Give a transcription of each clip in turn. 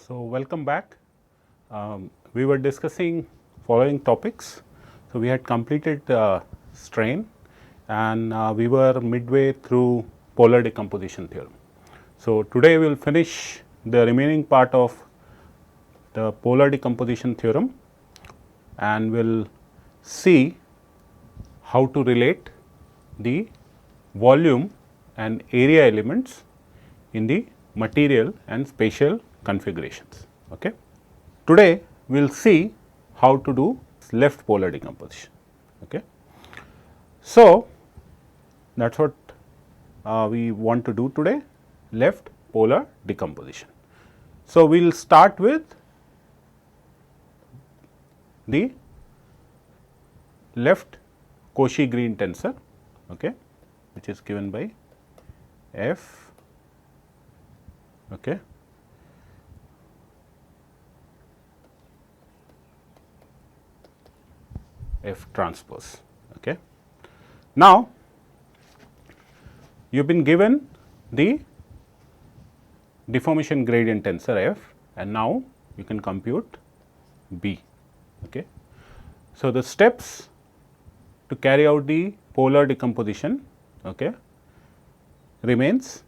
So, welcome back. We were discussing following topics. So, we had completed strain and we were midway through polar decomposition theorem. So, today we will finish the remaining part of the polar decomposition theorem and we will see how to relate the volume and area elements in the material and spatial configurations. Okay. Today we will see how to do left polar decomposition. Okay. So, that is what we want to do today, left polar decomposition. So, we will start with the left Cauchy-Green tensor, okay, which is given by F, okay, F transpose. Okay. Now, you have been given the deformation gradient tensor F and now you can compute B. Okay. So, the steps to carry out the polar decomposition, okay, remains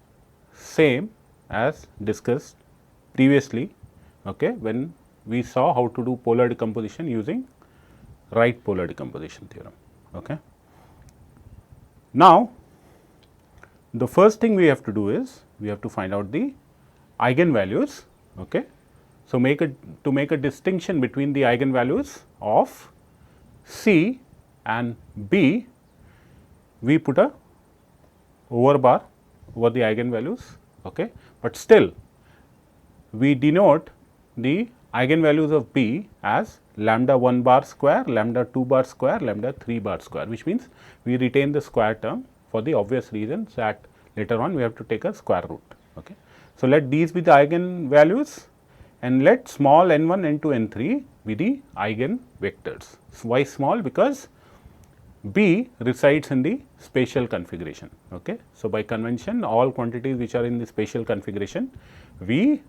same as discussed previously, okay, when we saw how to do polar decomposition using right polar decomposition theorem. Okay. Now, the first thing we have to do is we have to find out the eigenvalues. Okay. So, to make a distinction between the eigenvalues of C and B, we put a over bar over the eigenvalues, okay, but still we denote the eigenvalues of B as lambda 1 bar square, lambda 2 bar square, lambda 3 bar square, which means we retain the square term for the obvious reasons that later on we have to take a square root. Okay. So, let these be the eigenvalues and let small n1, n2, n3 be the eigenvectors. So, why small? Because B resides in the spatial configuration. Okay. So, by convention all quantities which are in the spatial configuration we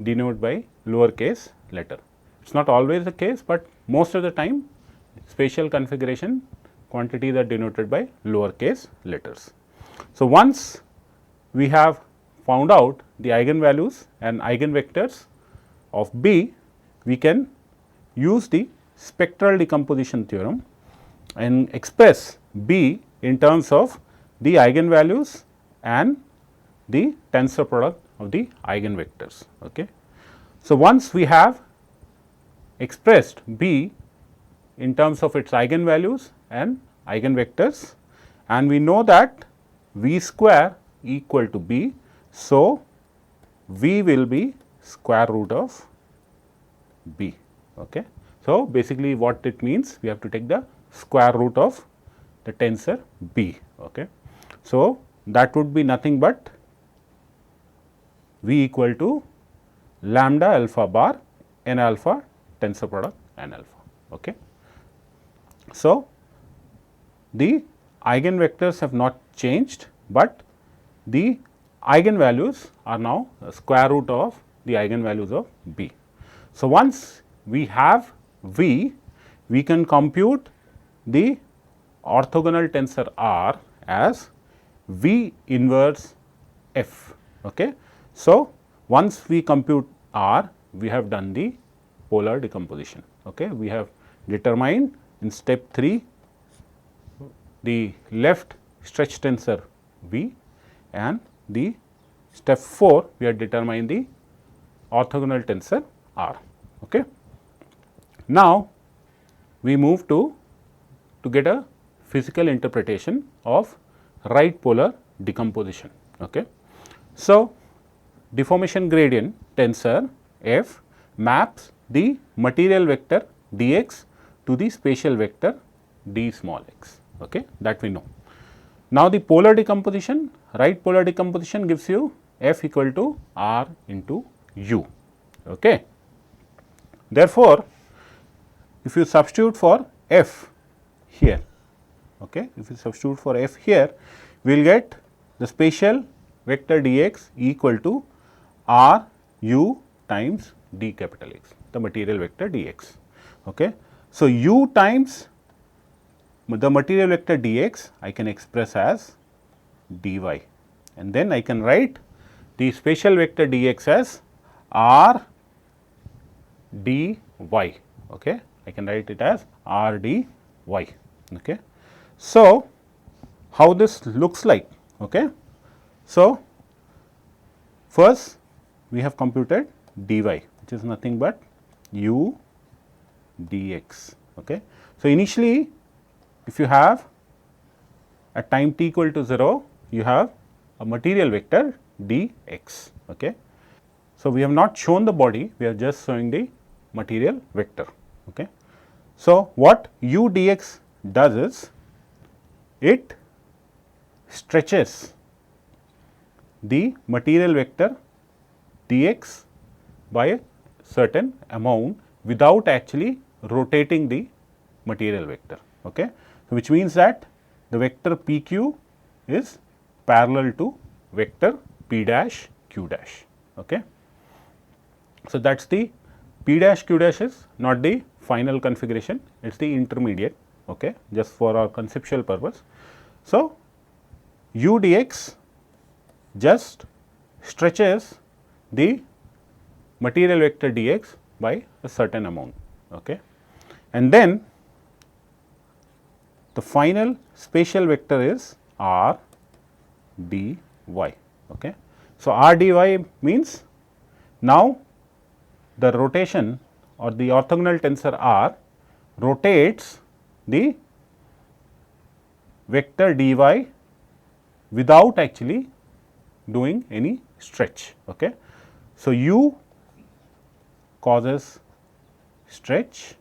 denote by lowercase letter. It is not always the case, but most of the time spatial configuration quantities are denoted by lowercase letters. So, once we have found out the eigenvalues and eigenvectors of B, we can use the spectral decomposition theorem and express B in terms of the eigenvalues and the tensor product of the eigenvectors. Okay. So, once we have expressed B in terms of its eigenvalues and eigenvectors and we know that V square equal to B. So, V will be square root of B. Okay. So, basically what it means, we have to take the square root of the tensor B. Okay. So, that would be nothing but V equal to lambda alpha bar n alpha tensor product n alpha. Okay. So, the eigenvectors have not changed, but the eigenvalues are now a square root of the eigenvalues of B. So, once we have V, we can compute the orthogonal tensor R as V inverse F. Okay. So, once we compute R, we have done the polar decomposition. Okay. We have determined in step 3 the left stretch tensor V and the step 4 we have determined the orthogonal tensor R. Okay. Now, we move to get a physical interpretation of right polar decomposition. Okay. So, deformation gradient tensor F maps the material vector dx to the spatial vector d small x, okay, that we know. Now, the polar decomposition, right polar decomposition gives you F equal to R into U. Okay. Therefore, if you substitute for F here, okay, if you substitute for F here, we will get the spatial vector dx equal to R u times d capital X, the material vector dx. Okay. So, u times the material vector dx I can express as dy, and then I can write the spatial vector dx as r dy. Okay. I can write it as r dy. Okay. So, how this looks like? Okay. So, first we have computed dy, which is nothing but u dx. Okay. So, initially if you have at time t equal to 0, you have a material vector dx. Okay. So, we have not shown the body, we are just showing the material vector. Okay. So, what u dx does is it stretches the material vector dx by a certain amount without actually rotating the material vector. Okay. So, which means that the vector p q is parallel to vector p dash q dash. Okay. So, that is the p dash q dash is not the final configuration, it is the intermediate, okay, just for our conceptual purpose. So, u dx just stretches the material vector dx by a certain amount, okay. And then the final spatial vector is r dy. Okay. So, r dy means now the rotation or the orthogonal tensor r rotates the vector dy without actually doing any stretch. Okay. So, u causes stretch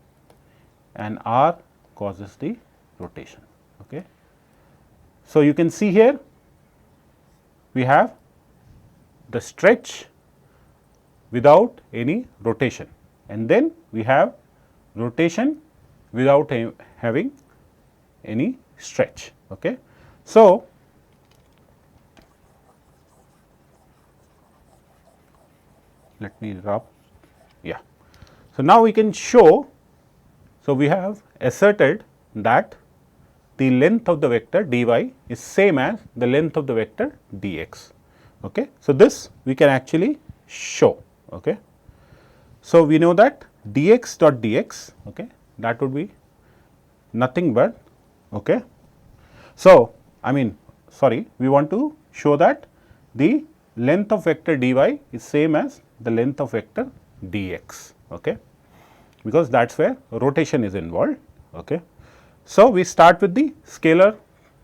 and r causes the rotation. Okay. So, you can see here we have the stretch without any rotation, and then we have rotation without having any stretch. Okay. So, let me rub, yeah. So, now we can show, so we have asserted that the length of the vector dy is same as the length of the vector dx. Okay. So, this we can actually show. Okay. So, we know that dx dot dx, okay, that would be nothing but, okay. So, I mean sorry, we want to show that the length of vector dy is same as the length of vector dx, okay, because that is where rotation is involved. Okay. So, we start with the scalar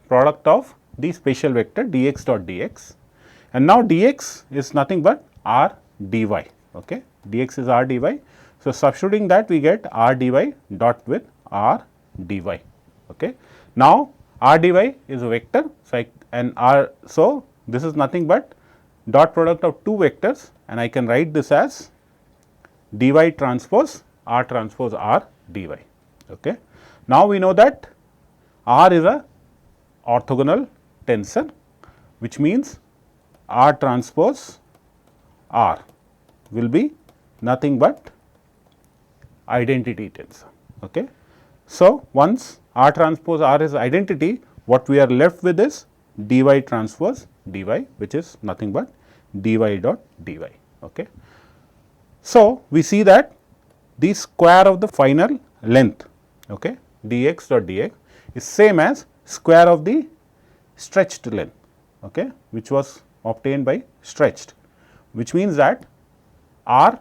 product of the spatial vector dx dot dx, and now dx is nothing but r dy. Okay. Dx is r dy. So, substituting that we get r dy dot with r dy. Okay. Now, r dy is a vector, so and r, so this is nothing but dot product of two vectors, and I can write this as dy transpose r transpose r dy. Okay. Now, we know that r is a orthogonal tensor, which means r transpose r will be nothing but identity tensor. Okay. So, once r transpose r is identity, what we are left with is dy transpose dy, which is nothing but dy dot dy. Okay. So, we see that the square of the final length, okay, dx dot dx is same as square of the stretched length, okay, which was obtained by stretched, which means that r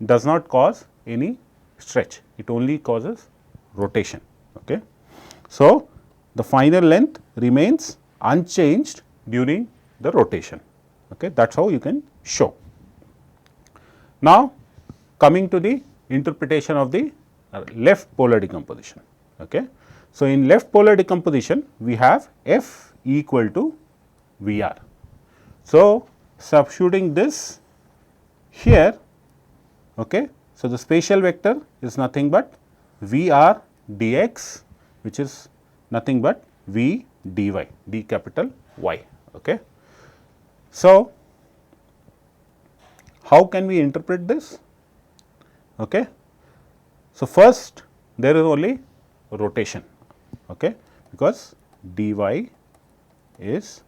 does not cause any stretch, it only causes rotation. Okay. So, the final length remains unchanged during the rotation. Okay. That is how you can show. Now, coming to the interpretation of the left polar decomposition. Okay. So, in left polar decomposition we have F equal to VR. So, substituting this here, okay. So, the spatial vector is nothing but VR dx, which is nothing but V dy, d capital Y. Okay. So, how can we interpret this? Okay. So, first there is only rotation, okay, because dy is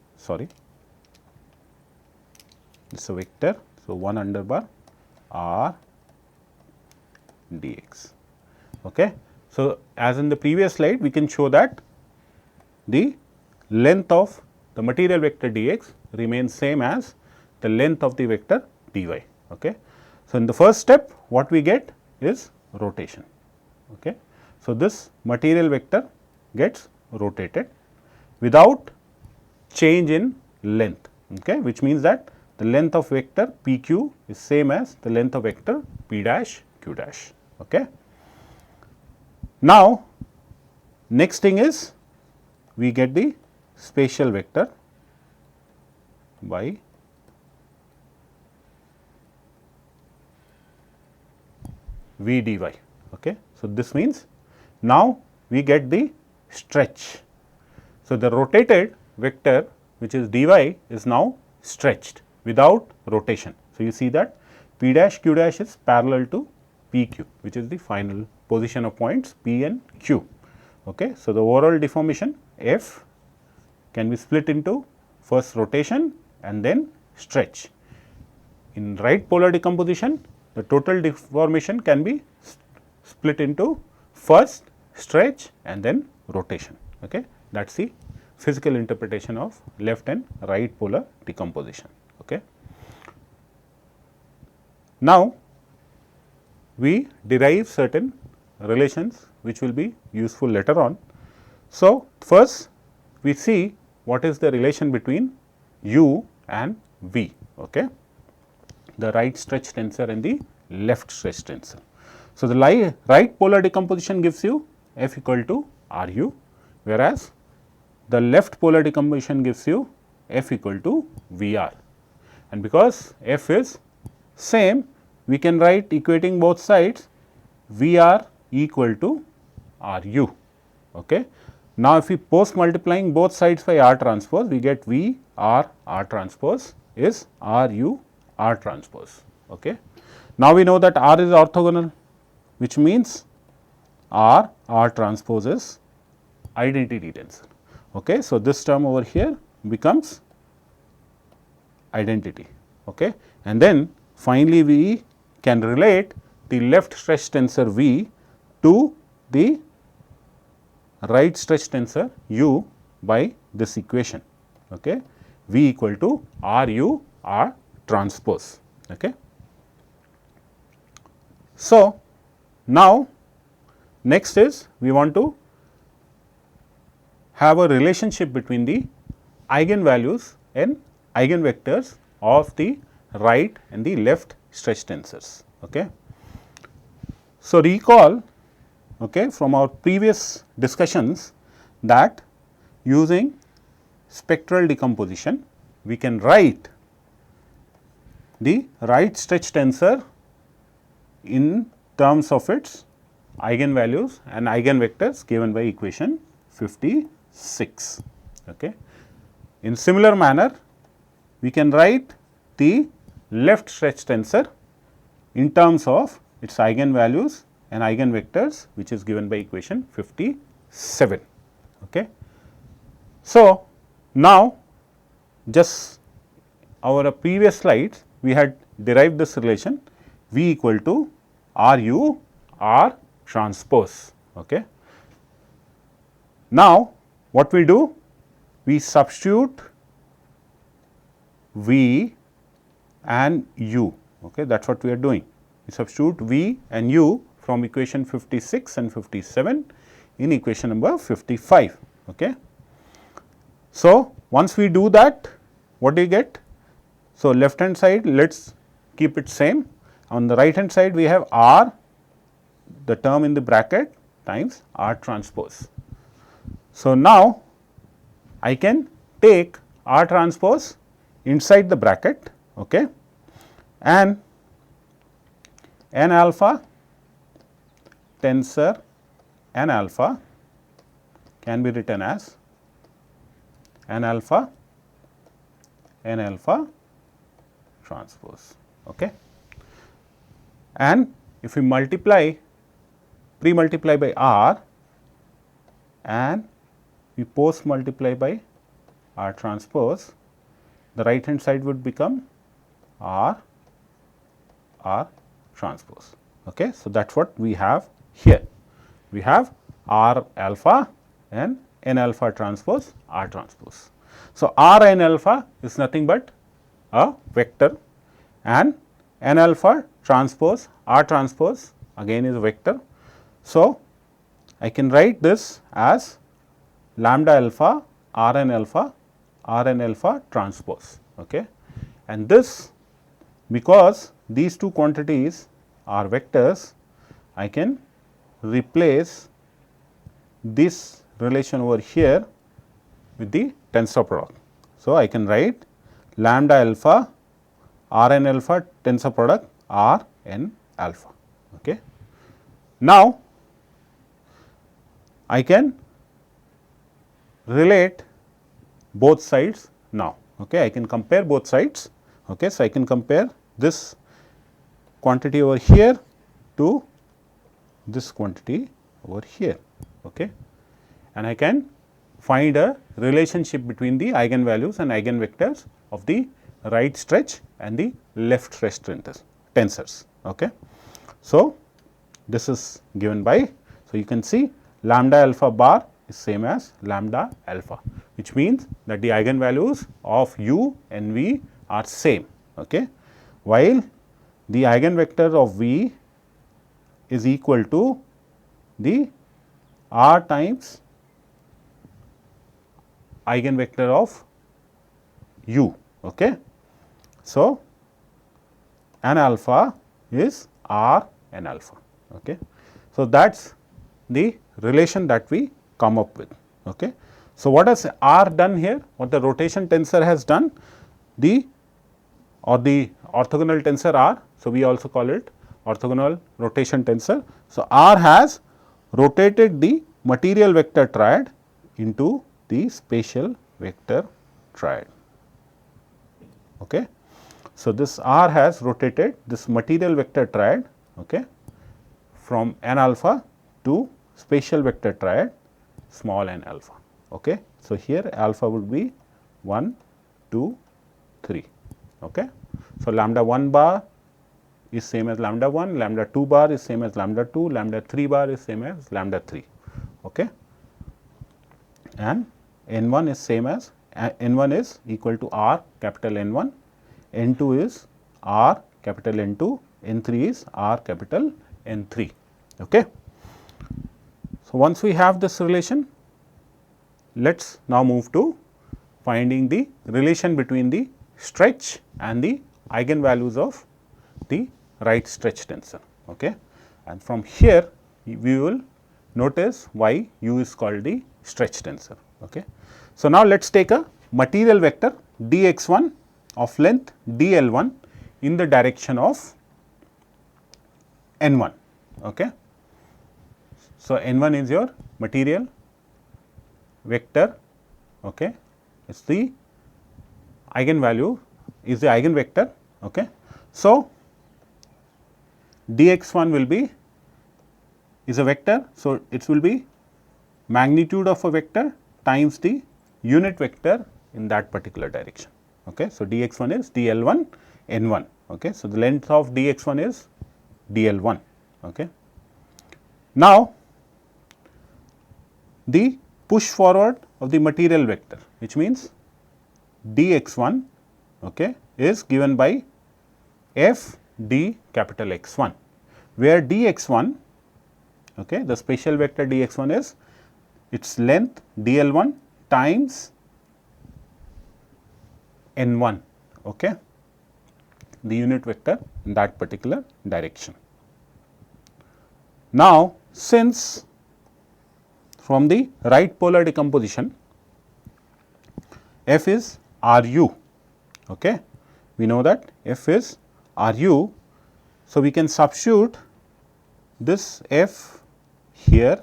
this is a vector. So, 1 under bar r dx. Okay. So, as in the previous slide, we can show that the length of the material vector dx remains same as the length of the vector dy. Okay. So, in the first step what we get is rotation. Okay. So, this material vector gets rotated without change in length, okay, which means that the length of vector p q is same as the length of vector p dash q dash. Okay. Now, next thing is we get the spatial vector by v dy. Okay. So, this means now we get the stretch. So, the rotated vector which is dy is now stretched without rotation. So, you see that p dash q dash is parallel to p q, which is the final position of points p and q. Okay. So, the overall deformation f can be split into first rotation and then stretch. In right polar decomposition, the total deformation can be split into first stretch and then rotation. Okay. That is the physical interpretation of left and right polar decomposition. Okay. Now, we derive certain relations which will be useful later on. So, first we see what is the relation between u and v, okay, the right stretch tensor and the left stretch tensor. So, the right polar decomposition gives you F equal to R u, whereas the left polar decomposition gives you F equal to V r, and because F is same, we can write equating both sides V r equal to R u. Okay. Now, if we post multiplying both sides by R transpose, we get V r R transpose is R u R transpose. Okay. Now, we know that R is orthogonal, which means R transpose is identity tensor. Okay. So, this term over here becomes identity. Okay. And then finally, we can relate the left stretch tensor V to the right stretch tensor u by this equation. Okay. V equal to R u R transpose. Okay. So, now next is we want to have a relationship between the eigenvalues and eigenvectors of the right and the left stretch tensors. Okay. So, recall, okay, from our previous discussions that using spectral decomposition we can write the right stretch tensor in terms of its eigenvalues and eigenvectors given by equation 56. Okay. In similar manner, we can write the left stretch tensor in terms of its eigenvalues and eigenvectors, which is given by equation 57. Okay. So, now just our previous slides we had derived this relation V equal to R u R transpose. Okay. Now, what we do? We substitute V and u. Okay. That is what we are doing. We substitute V and u from equation 56 and 57 in equation number 55. Okay. So, once we do that, what do you get? So, left hand side let us keep it same. On the right hand side we have R, the term in the bracket, times R transpose. So, now I can take R transpose inside the bracket, okay, and n alpha tensor n alpha can be written as n alpha transpose. Okay. and if we pre-multiply by R and we post multiply by R transpose, the right hand side would become R transpose. Okay. So, that is what we have here. We have R alpha and N alpha transpose R transpose. So, R N alpha is nothing but a vector and N alpha transpose R transpose again is a vector. So, I can write this as lambda alpha R N alpha transpose. Okay. And this, because these two quantities are vectors, I can replace this relation over here with the tensor product. So, I can write lambda alpha R n alpha tensor product R n alpha. Okay. Now, I can relate both sides now. Okay. I can compare both sides. Okay. So, I can compare this quantity over here to this quantity over here. Okay. And I can find a relationship between the eigenvalues and eigenvectors of the right stretch and the left stretch tensors. Okay. So, this is given by, so you can see lambda alpha bar is same as lambda alpha, which means that the eigenvalues of u and v are same. Okay. While the eigenvector of v is equal to the r times eigenvector of u. Okay. So, n alpha is r n alpha. Okay. So, that is the relation that we come up with. Okay. So, what has R done here? What the rotation tensor has done? The orthogonal tensor R. So, we also call it orthogonal rotation tensor. So, R has rotated the material vector triad into the spatial vector triad. Okay. So, this R has rotated this material vector triad, okay, from n alpha to spatial vector triad small n alpha. Okay. So, here alpha would be 1, 2, 3. Okay. So, lambda 1 bar is same as lambda 1, lambda 2 bar is same as lambda 2, lambda 3 bar is same as lambda 3. Okay. And n 1 is same as n 1 is equal to r capital N 1, n 2 is r capital N 2, n 3 is r capital N 3. Okay. So, once we have this relation, let us now move to finding the relation between the stretch and the eigenvalues of the right stretch tensor. Okay. And from here we will notice why u is called the stretch tensor. Okay. So, now let us take a material vector dx1 of length dl1 in the direction of n1. Okay. So, n1 is your material vector, okay. It is the eigenvalue is the eigenvector. Okay. So, dx1 will be is a vector. So, it will be magnitude of a vector times the unit vector in that particular direction. Okay. So, dx1 is dl1 n1. Okay. So, the length of dx1 is dl1. Okay. Now, the push forward of the material vector, which means dx1, okay, is given by f d capital X1, where dx1, okay, the spatial vector dx1 is its length dl1 times n1, okay, the unit vector in that particular direction. Now, since from the right polar decomposition f is Ru, okay, we know that f is Ru. So, we can substitute this f here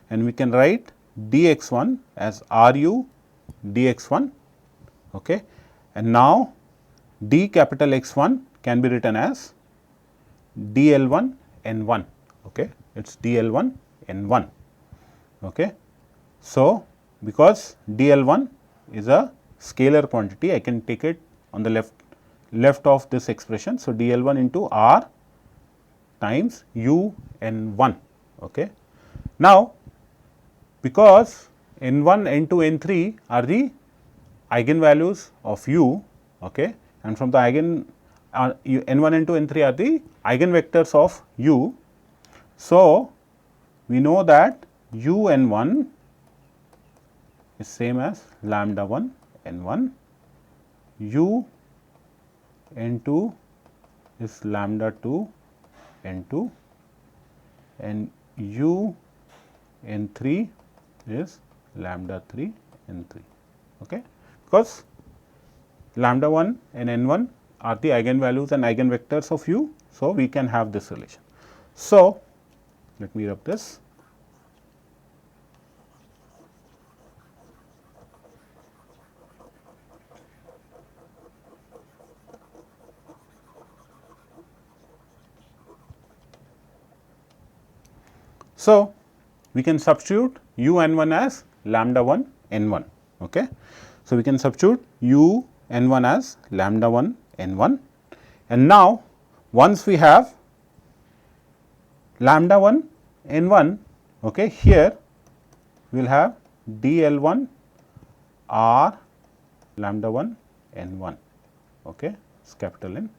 and we can write dx1 as Ru dx1, okay, and now d capital X1 can be written as dl1 n1, okay, it is dl1 n1, okay. So, because dl1 is a scalar quantity, I can take it on the left of this expression. So, dl1 into r times u n1, okay. Now, because n1, n2, n3 are the eigenvalues of u, okay, and from the n1, n2, n3 are the eigenvectors of u. So, we know that u n1 is same as lambda 1 n1, u n2 is lambda 2 n2, and u n3 is lambda 3 n3, okay, because lambda 1 and n1 are the eigenvalues and eigenvectors of u. So, we can have this relation. So, let me rub this. So, we can substitute u n1 as lambda 1 n1, okay. So, we can substitute u n1 as lambda 1 n1, and now once we have lambda 1 n1, okay, here we will have dl1 r lambda 1 n1, okay, it is capital N.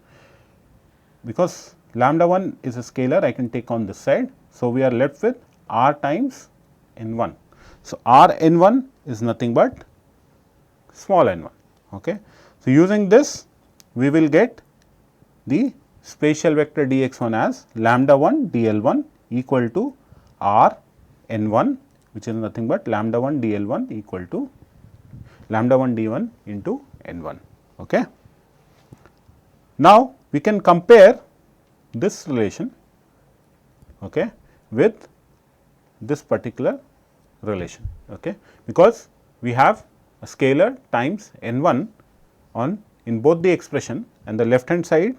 Because lambda 1 is a scalar, I can take on this side. So, we are left with r times n1. So, r n1 is nothing but small n1, okay. So, using this we will get the spatial vector dx1 as lambda 1 dl1 equal to r n1, which is nothing but lambda 1 dl1 equal to lambda 1 d1 into n1, okay. Now, we can compare this relation, okay, with this particular relation, okay, because we have a scalar times n1 on in both the expression, and the left hand side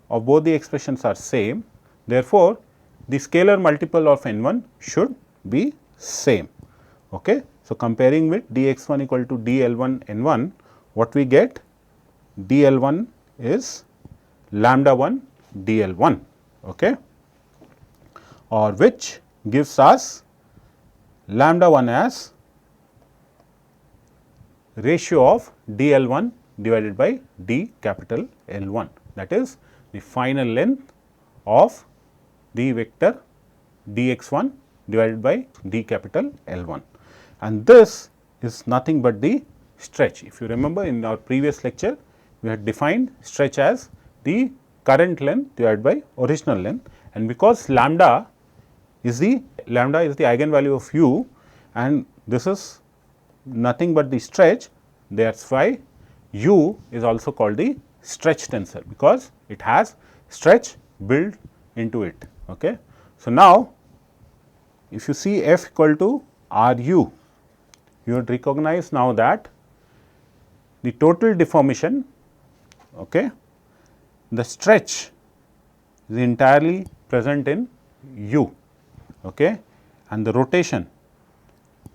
of both the expressions are same. Therefore, the scalar multiple of n1 should be same, okay. So, comparing with dx1 equal to dl1 n1, what we get? dl1 is lambda 1 dl1, okay, or which gives us lambda 1 as ratio of dl1 divided by d capital L1, that is the final length of the vector dx1 divided by d capital L1, and this is nothing but the stretch. If you remember, in our previous lecture we had defined stretch as the current length divided by original length, and because lambda is the eigenvalue of u, and this is nothing but the stretch, that is why u is also called the stretch tensor, because it has stretch built into it, okay. So, now if you see f equal to r u, you would recognize now that the total deformation, okay, the stretch is entirely present in u, okay, and the rotation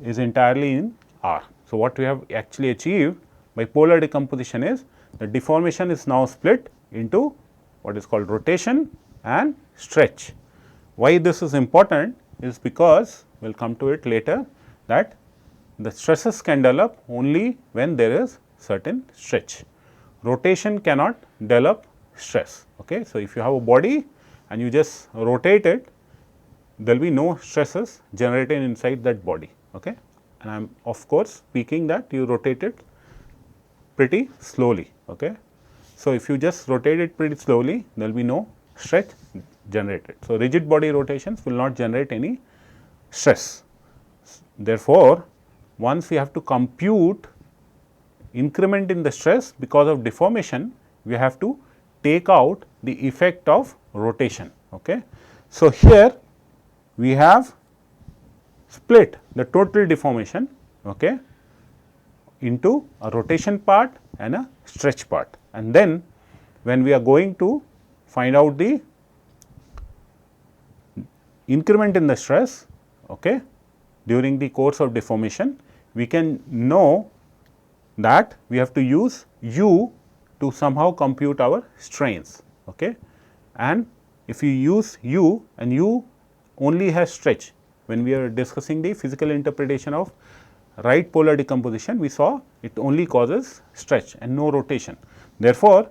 is entirely in r. So, what we have actually achieved by polar decomposition is the deformation is now split into what is called rotation and stretch. Why this is important is because we will come to it later, that the stresses can develop only when there is certain stretch. Rotation cannot develop stress, okay. So, if you have a body and you just rotate it, there will be no stresses generated inside that body, okay, and I am of course speaking that you rotate it pretty slowly, okay. So, if you just rotate it pretty slowly, there will be no stretch generated. So, rigid body rotations will not generate any stress. Therefore, once we have to compute increment in the stress because of deformation, we have to take out the effect of rotation, okay. So, here we have split the total deformation, okay, into a rotation part and a stretch part, and then when we are going to find out the increment in the stress, okay, during the course of deformation, we can know that we have to use u to somehow compute our strains. Okay. And if you use u and u only has stretch, when we are discussing the physical interpretation of right polar decomposition, we saw it only causes stretch and no rotation. Therefore,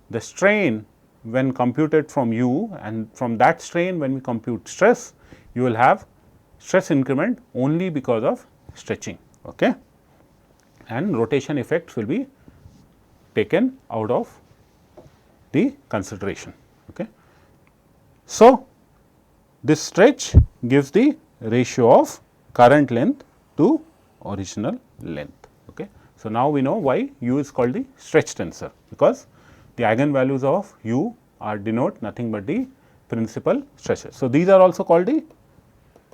the strain when computed from u, and from that strain when we compute stress, you will have stress increment only because of stretching, okay, and rotation effects will be taken out of the consideration. Okay. So, this stretch gives the ratio of current length to original length. Okay. So, now we know why u is called the stretch tensor, because the eigenvalues of u are denote nothing but the principal stretches. So, these are also called the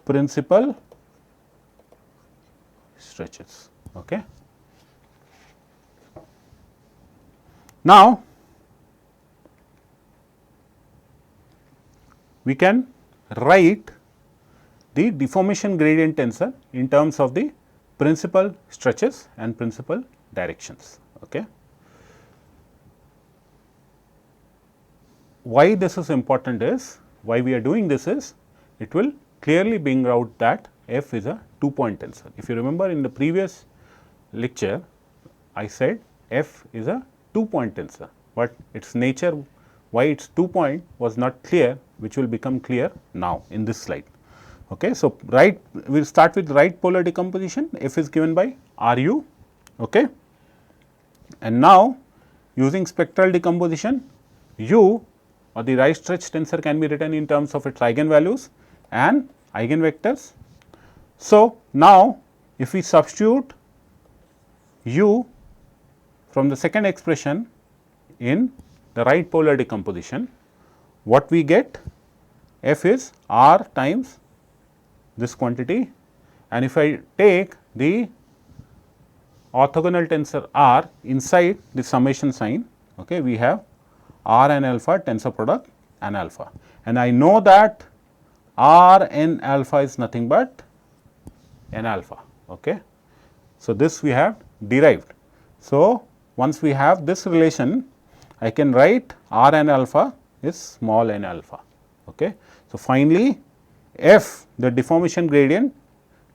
principal stretches. Okay. Now, we can write the deformation gradient tensor in terms of the principal stretches and principal directions. Okay. Why this is important is, why we are doing this is, it will clearly bring out that f is a 2-point tensor. If you remember in the previous lecture, I said f is a 2-point tensor, but its nature, why it is 2-point was not clear, which will become clear now in this slide. Okay. So, right, we will start with right polar decomposition, f is given by Ru, okay. And now using spectral decomposition, u or the right stretch tensor can be written in terms of its eigenvalues and eigenvectors. So, now if we substitute u from the second expression in the right polar decomposition, what we get, f is r times this quantity, and if I take the orthogonal tensor r inside the summation sign, okay, we have r and alpha tensor product and alpha, and I know that r n alpha is nothing but n alpha. Okay. So, this we have derived. So, once we have this relation, I can write r n alpha is small n alpha. Okay. So, finally, f, the deformation gradient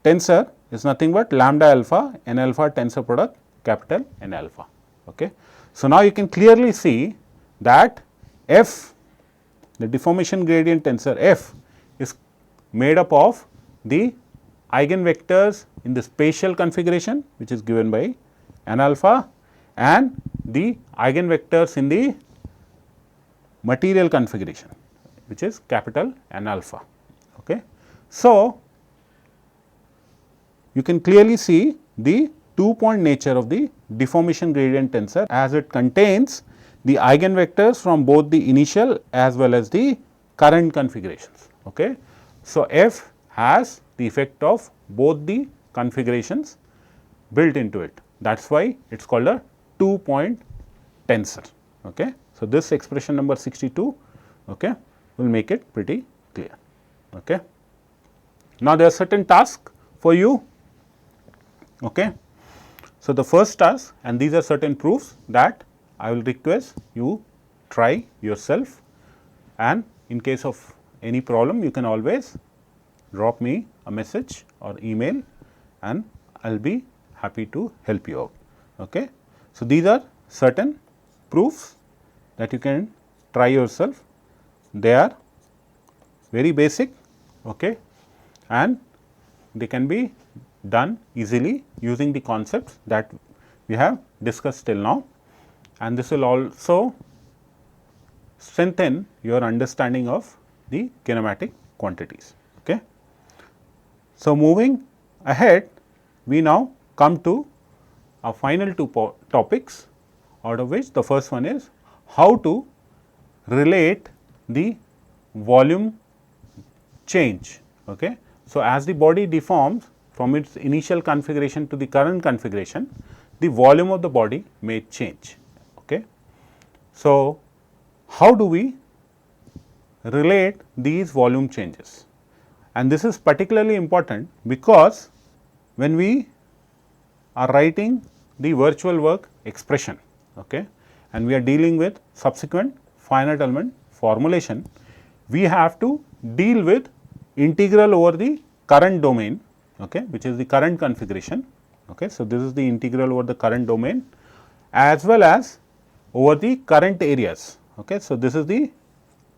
tensor, is nothing but lambda alpha n alpha tensor product capital N alpha. Okay. So, now you can clearly see that f, the deformation gradient tensor f, is made up of the eigenvectors in the spatial configuration, which is given by n alpha, and the eigenvectors in the material configuration, which is capital N alpha. Okay. So, you can clearly see the 2-point nature of the deformation gradient tensor, as it contains the eigenvectors from both the initial as well as the current configurations. Okay. So, f has the effect of both the configurations built into it. That is why it is called a 2-point tensor. Okay. So, this expression number 62, okay, will make it pretty clear. Okay. Now, there are certain tasks for you. Okay. So, the first task, and these are certain proofs that I will request you try yourself, and in case of any problem, you can always drop me a message or email, and I will be happy to help you out. Okay. So, these are certain proofs that you can try yourself. They are very basic, okay, and they can be done easily using the concepts that we have discussed till now, and this will also strengthen your understanding of the kinematic quantities. Okay. So, moving ahead, we now come to our final two topics, out of which the first one is how to relate the volume change. Okay. So, as the body deforms from its initial configuration to the current configuration, the volume of the body may change. Okay. So, how do we relate these volume changes? and this is particularly important because when we are writing the virtual work expression, okay, and we are dealing with subsequent finite element formulation, we have to deal with integral over the current domain, okay, which is the current configuration. Okay. So, this is the integral over the current domain as well as over the current areas. Okay. So, this is the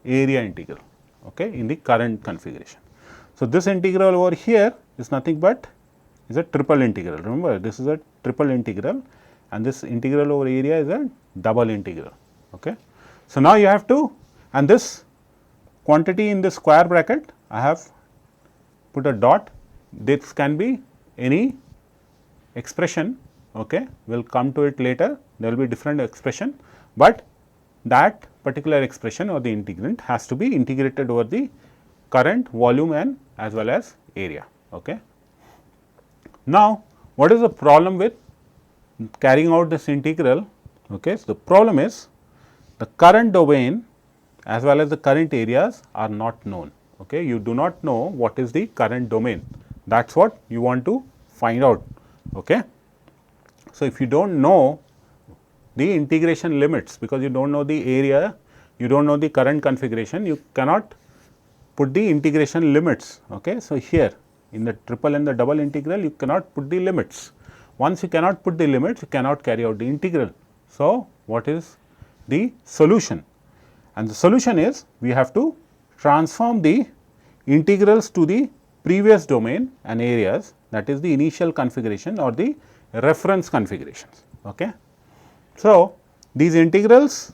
area integral, okay, in the current configuration. So, this integral over here is nothing but is a triple integral. Remember, this is a triple integral and this integral over area is a double integral. Okay. So, now you have to, and this quantity in the square bracket I have put a dot. This can be any expression, okay, we will come to it later, there will be different expression, but that particular expression or the integrand has to be integrated over the current, volume and as well as area. Okay. Now, what is the problem with carrying out this integral? Okay. So, the problem is the current domain as well as the current areas are not known. Okay. You do not know what is the current domain, that is what you want to find out. Okay. So, if you do not know the integration limits, because you do not know the area, you do not know the current configuration, you cannot put the integration limits. Okay. So, here in the triple and the double integral you cannot put the limits. Once you cannot put the limits, you cannot carry out the integral. So, what is the solution? And the solution is we have to transform the integrals to the previous domain and areas, that is the initial configuration or the reference configurations. Okay. So, these integrals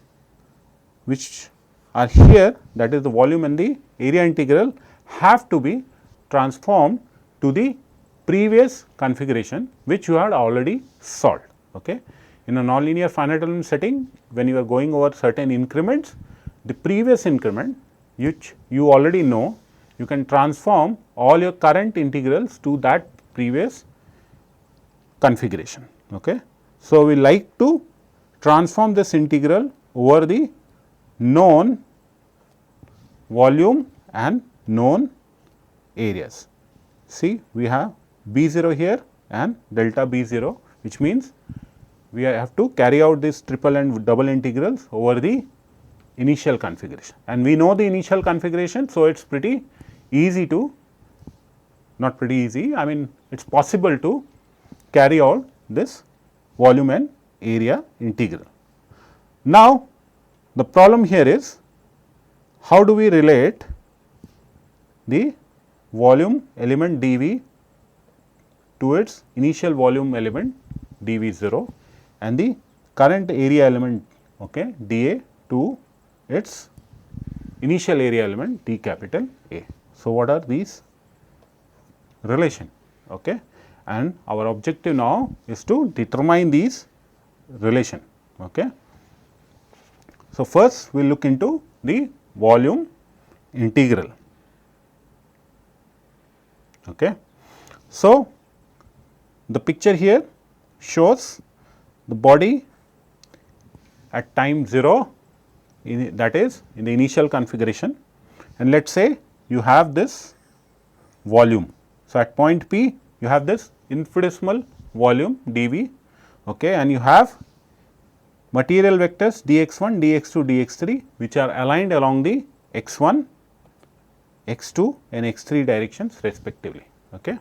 which are here, that is the volume and the area integral, have to be transformed to the previous configuration which you had already solved. Okay. In a nonlinear finite element setting, when you are going over certain increments, the previous increment which you already know, you can transform all your current integrals to that previous configuration. Okay. So, we like to transform this integral over the known volume and known areas. See, we have B 0 here and delta B 0, which means we have to carry out this triple and double integrals over the initial configuration, and we know the initial configuration. So, it is pretty easy to, not pretty easy, I mean it is possible to carry out this volume and area integral. Now, the problem here is how do we relate the volume element dV to its initial volume element dV 0 and the current area element, okay, dA to its initial area element d capital A. So, what are these relation? Okay. And our objective now is to determine these relation. Okay. So, first we will look into the volume integral. Okay. So, the picture here shows the body at time 0, that is in the initial configuration, and let us say you have this volume. So, at point P you have this infinitesimal volume dV, okay, and you have material vectors dx1, dx2, dx3 which are aligned along the x1, x2 and x3 directions respectively. Okay.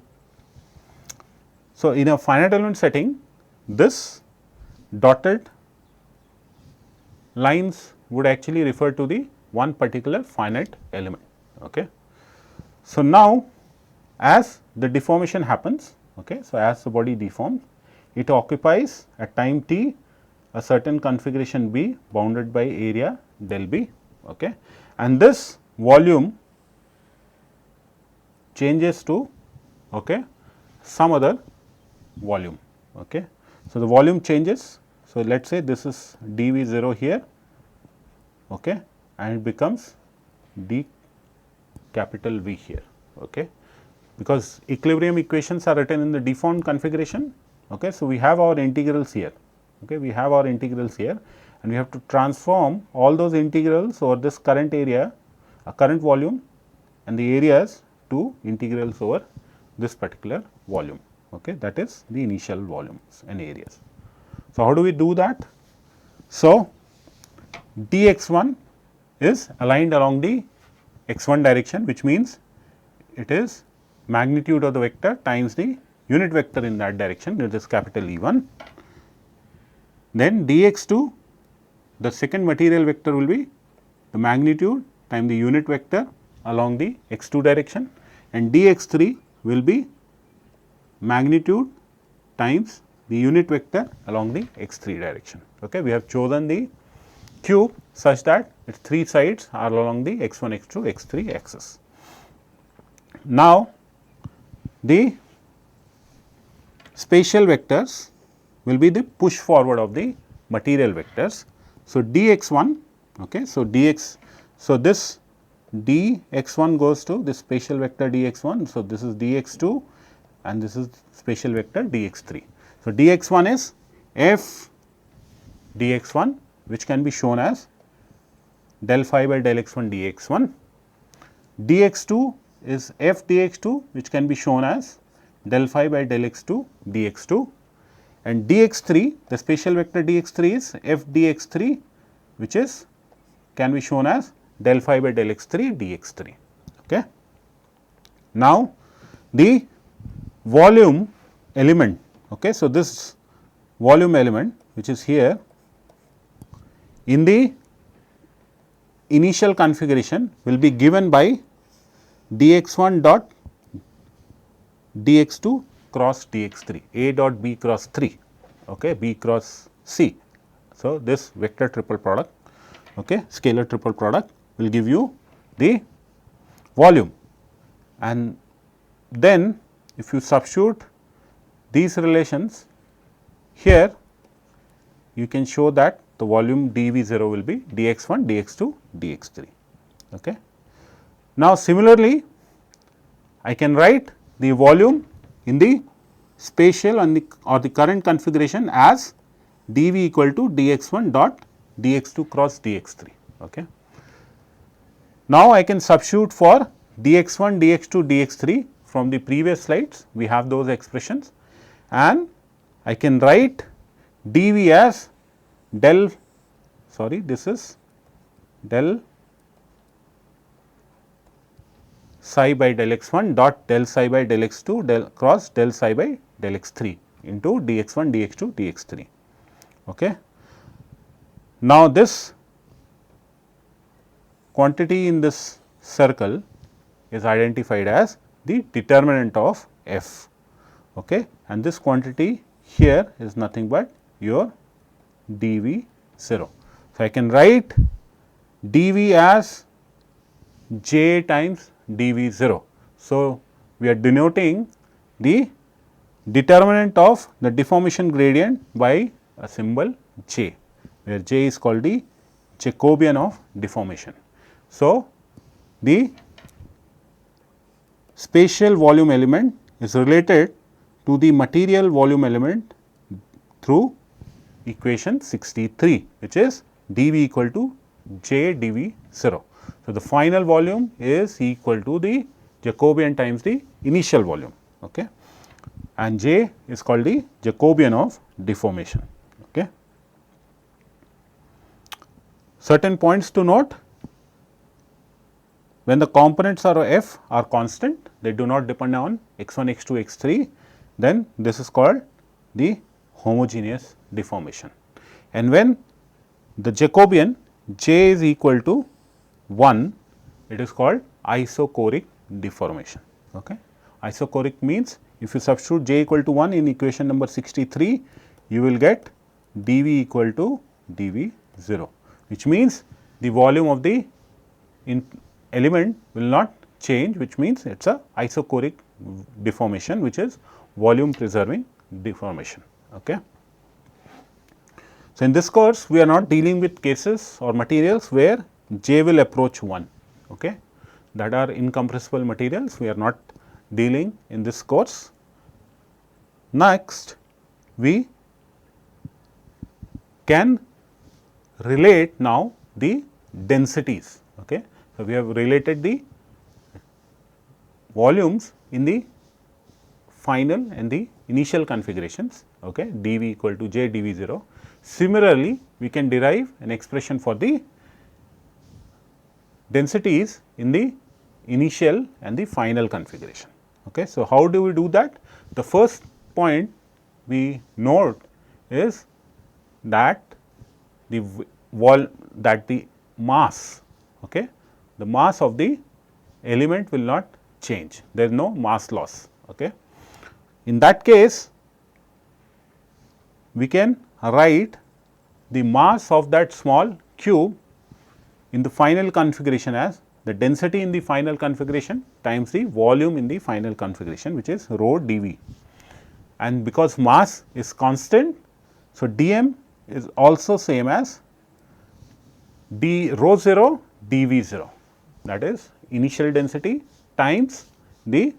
So, in a finite element setting, this dotted lines would actually refer to the one particular finite element. Okay. So, now as the deformation happens, okay, so as the body deforms, it occupies at time t a certain configuration B bounded by area del B, okay, and this volume changes to, okay, some other volume. Okay. So, the volume changes. So, let us say this is dV 0 here, okay, and it becomes d capital V here, okay, because equilibrium equations are written in the deformed configuration. Okay. So, we have our integrals here, okay, we have our integrals here and we have to transform all those integrals over this current area, current volume and the areas two integrals over this particular volume, okay, that is the initial volumes and areas. So, how do we do that? So, dx1 is aligned along the x1 direction, which means it is magnitude of the vector times the unit vector in that direction, that is capital E1. Then dx2, the second material vector will be the magnitude times the unit vector along the x2 direction, and dx3 will be magnitude times the unit vector along the x3 direction. Okay. We have chosen the cube such that its three sides are along the x1, x2, x3 axis. Now, the spatial vectors will be the push forward of the material vectors. So, dx1, okay, so this dx1 goes to this spatial vector dx1. So, this is dx2 and this is spatial vector dx3. So, dx1 is f dx1, which can be shown as del phi by del x1 dx1. dx2 is f dx2, which can be shown as del phi by del x2 dx2, and dx3, the spatial vector dx3 is f dx3, which is can be shown as del phi by del x3 dx3. Okay. Now, the volume element, okay, so this volume element which is here in the initial configuration will be given by dx1 dot dx2 cross dx3, a dot b cross 3, okay, b cross c. So, this vector triple product, okay, scalar triple product will give you the volume, and then if you substitute these relations here, you can show that the volume dV0 will be dx1, dx2, dx3. Okay. Now, similarly, I can write the volume in the spatial and the current configuration as dV equal to dx1 dot dx2 cross dx3. Okay. Now, I can substitute for dx1, dx2, dx3 from the previous slides, we have those expressions, and I can write dV as this is del psi by del x1 dot del psi by del x2 del cross del psi by del x3 into dx1, dx2, dx3. Okay. Now, this quantity in this circle is identified as the determinant of f, okay, and this quantity here is nothing but your dV0. So, I can write dV as j times dV0. So, we are denoting the determinant of the deformation gradient by a symbol j, where j is called the Jacobian of deformation. So, the spatial volume element is related to the material volume element through equation 63, which is dV equal to j dV0. So, the final volume is equal to the Jacobian times the initial volume, okay, and j is called the Jacobian of deformation. Okay. Certain points to note: when the components of f are constant, they do not depend on x1, x2, x3, then this is called the homogeneous deformation. And when the Jacobian j is equal to 1, it is called isochoric deformation. Okay. Isochoric means if you substitute j equal to 1 in equation number 63, you will get dV equal to dV0, which means the volume of the element will not change, which means it is a isochoric deformation, which is volume preserving deformation. Okay. So, in this course we are not dealing with cases or materials where j will approach 1, okay, that are incompressible materials, we are not dealing in this course. Next, we can relate now the densities. Okay. So, we have related the volumes in the final and the initial configurations, okay, dV equal to j dV 0. Similarly, we can derive an expression for the densities in the initial and the final configuration. Okay. So, how do we do that? The first point we note is that the mass, okay, the mass of the element will not change, there is no mass loss. Okay. In that case, we can write the mass of that small cube in the final configuration as the density in the final configuration times the volume in the final configuration, which is rho dV. And because mass is constant, so dm is also same as d rho 0 dV 0, that is initial density times the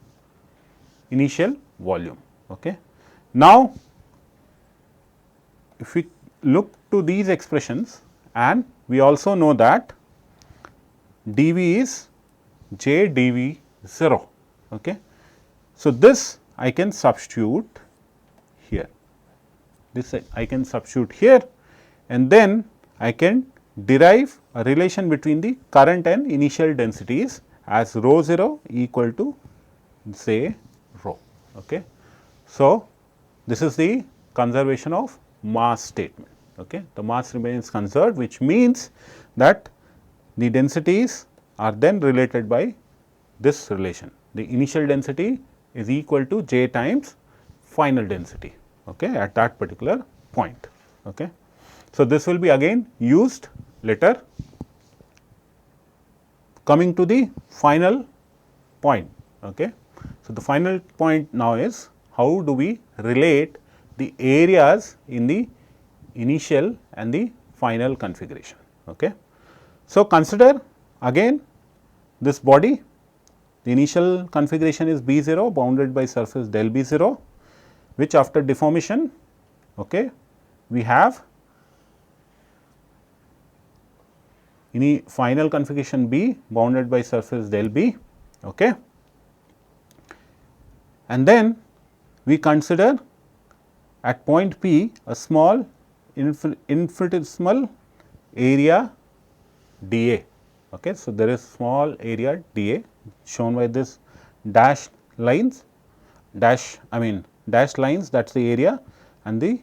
initial volume. Okay. Now, if we look to these expressions, and we also know that dV is j dV 0. Okay. So, this I can substitute here, this I can substitute here, and then I can derive a relation between the current and initial densities as rho 0 equal to say rho. Okay. So, this is the conservation of mass statement. Okay. The mass remains conserved, which means that the densities are then related by this relation. The initial density is equal to j times final density, okay, at that particular point. Okay. So, this will be again used later. Coming to the final point. Okay. So, the final point now is how do we relate the areas in the initial and the final configuration. Okay. So, consider again this body, the initial configuration is B 0 bounded by surface del B 0, which after deformation, okay, we have in final configuration B bounded by surface del B. Okay. And then we consider at point P a small infinitesimal area dA. Okay. So, there is small area dA shown by this dashed lines, dashed lines, that is the area, and the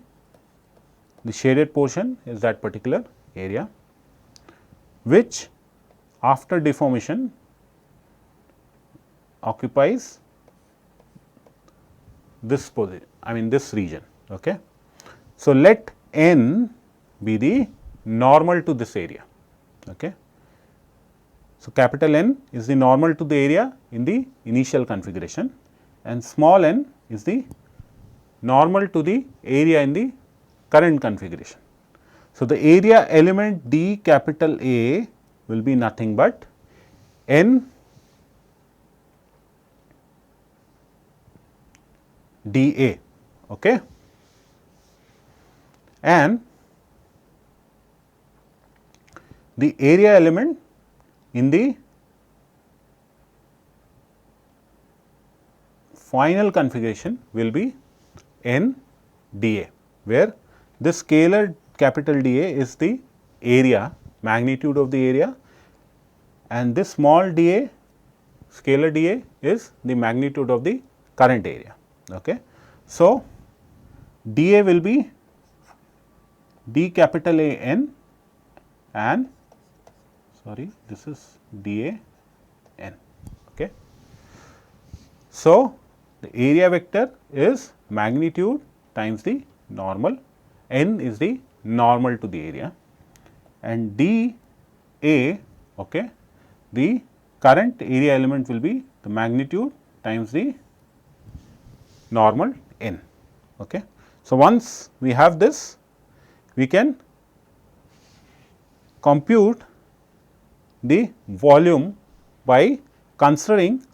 shaded portion is that particular area, which after deformation occupies this position, this region. Okay. So, let n be the normal to this area. Okay. So, capital N is the normal to the area in the initial configuration, and small n is the normal to the area in the current configuration. So, the area element d capital A will be nothing but n dA. Okay. And the area element in the final configuration will be n dA, where this scalar capital dA is the area, magnitude of the area, and this small dA, scalar dA is the magnitude of the current area. Okay. So, dA will be d capital A n, and this is dA n. Okay. So, the area vector is magnitude times the normal, n is the normal to the area, and dA, okay, the current area element will be the magnitude times the normal n. Okay. So, once we have this, we can compute the volume by considering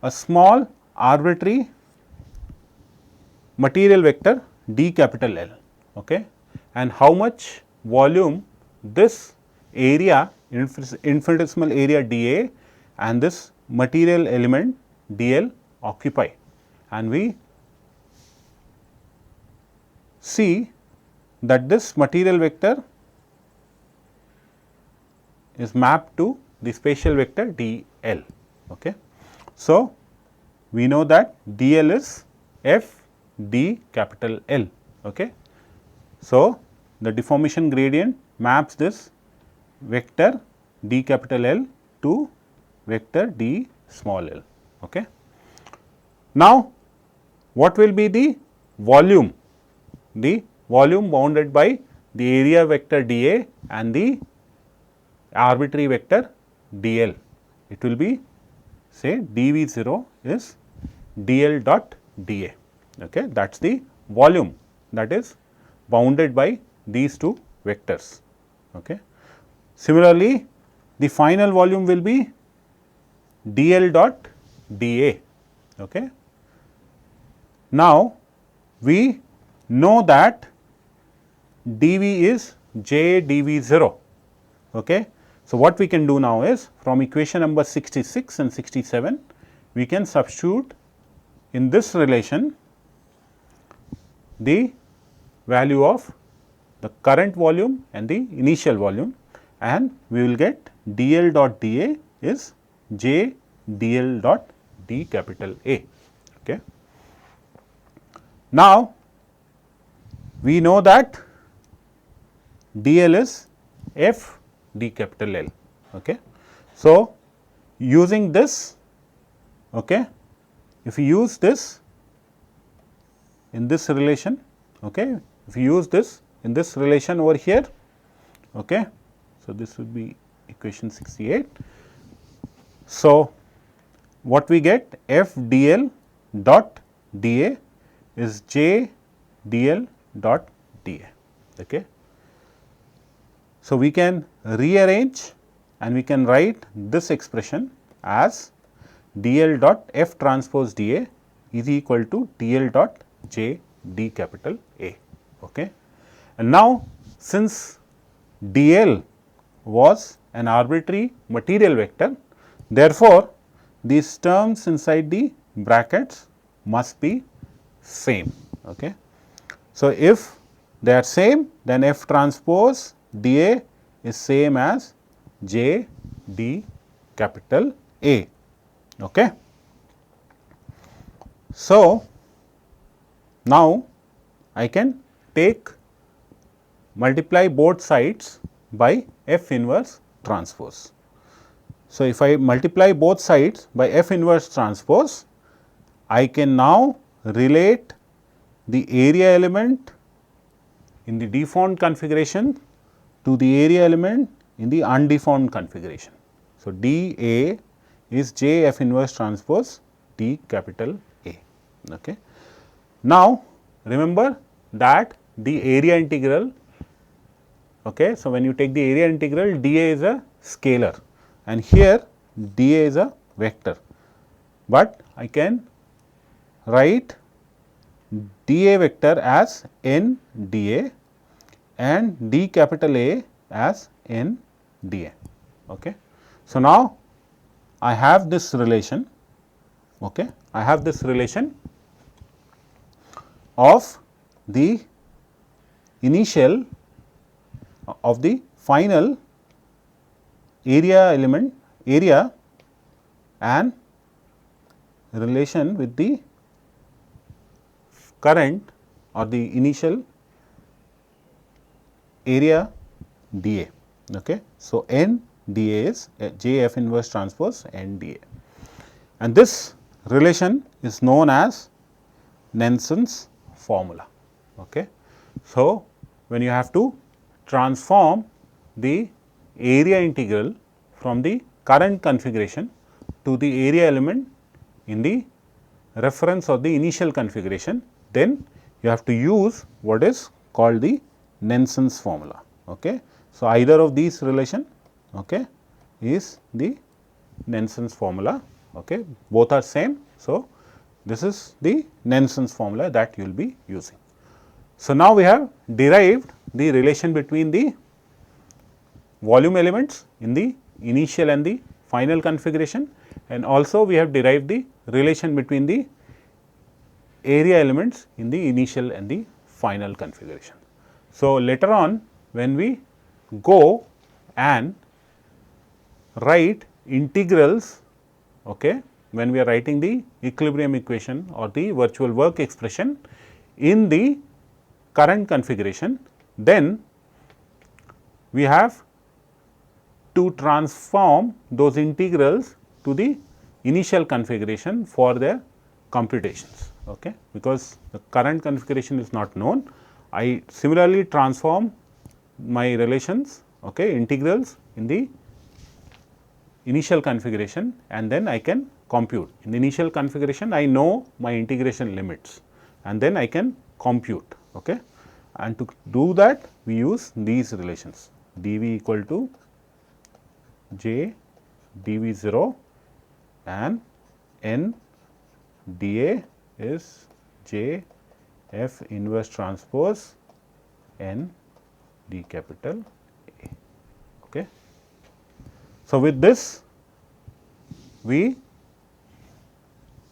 a small arbitrary material vector d capital L. Okay. And how much volume this area, infinitesimal area dA, and this material element dl occupy, and we see that this material vector is mapped to the spatial vector dl. Okay. So, we know that dl is f d capital L. Okay. So, the deformation gradient maps this vector d capital L to vector d small l. Okay. Now, what will be the volume? The volume bounded by the area vector dA and the arbitrary vector dl. It will be, say, dV0 is dl dot dA. Okay. That is the volume that is bounded by these two vectors. Okay. Similarly, the final volume will be dl dot dA. Okay. Now, we know that dV is J dV0. Okay. So, what we can do now is from equation number 66 and 67, we can substitute in this relation the value of the current volume and the initial volume, and we will get dl dot dA is J dl dot d capital A. Okay. Now, we know that dl is f d capital L. Okay. So, using this, okay, if you use this in this relation, okay, if you use this in this relation over here, okay, so this would be equation 68. So, what we get f dl dot dA is J dl dot dA. Okay. So, we can rearrange and we can write this expression as dl dot f transpose dA is equal to dl dot J d capital A. Okay. And now, since dl was an arbitrary material vector, therefore, these terms inside the brackets must be same. Okay. So, if they are same, then f transpose dA is same as J d capital A. Okay. So, now I can take multiply both sides by f inverse transpose. So, if I multiply both sides by f inverse transpose, I can now relate the area element in the deformed configuration to the area element in the undeformed configuration. So, dA is J f inverse transpose d capital A. Okay. Now, remember that the area integral, okay, so when you take the area integral, dA is a scalar and here dA is a vector, but I can write dA vector as n dA and d capital A as n dA. Okay. So, now I have this relation, okay, I have this relation of the initial of the final area element area and relation with the current or the initial area dA. Okay. So, n dA is J f inverse transpose n dA, and this relation is known as Nelson's formula. Okay. So, when you have to transform the area integral from the current configuration to the area element in the reference of the initial configuration, then you have to use what is called the Nelson's formula. Okay. So, either of these relation, okay, is the Nelson's formula. Okay. Both are same. So, this is the Nelson's formula that you will be using. So, now we have derived the relation between the volume elements in the initial and the final configuration, and also we have derived the relation between the area elements in the initial and the final configuration. So, later on when we go and write integrals, okay, when we are writing the equilibrium equation or the virtual work expression in the current configuration, then we have to transform those integrals to the initial configuration for their computations, okay, because the current configuration is not known. I similarly transform my relations, okay, integrals in the initial configuration, and then I can compute. In the initial configuration, I know my integration limits, and then I can compute, okay. And to do that, we use these relations dV equal to j dV0 and n dA is j f inverse transpose n d capital A. Okay. So, with this we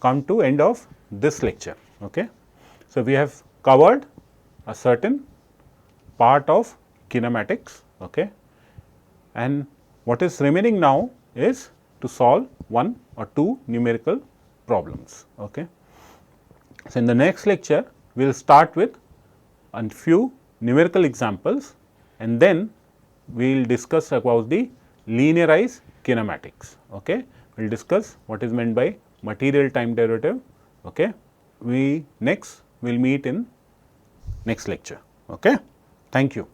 come to end of this lecture. Okay. So, we have covered a certain part of kinematics, okay, and what is remaining now is to solve one or two numerical problems. Okay. So, in the next lecture we will start with a few numerical examples, and then we will discuss about the linearized kinematics. Okay. We will discuss what is meant by material time derivative. Okay. We next will meet in next lecture. Okay. Thank you.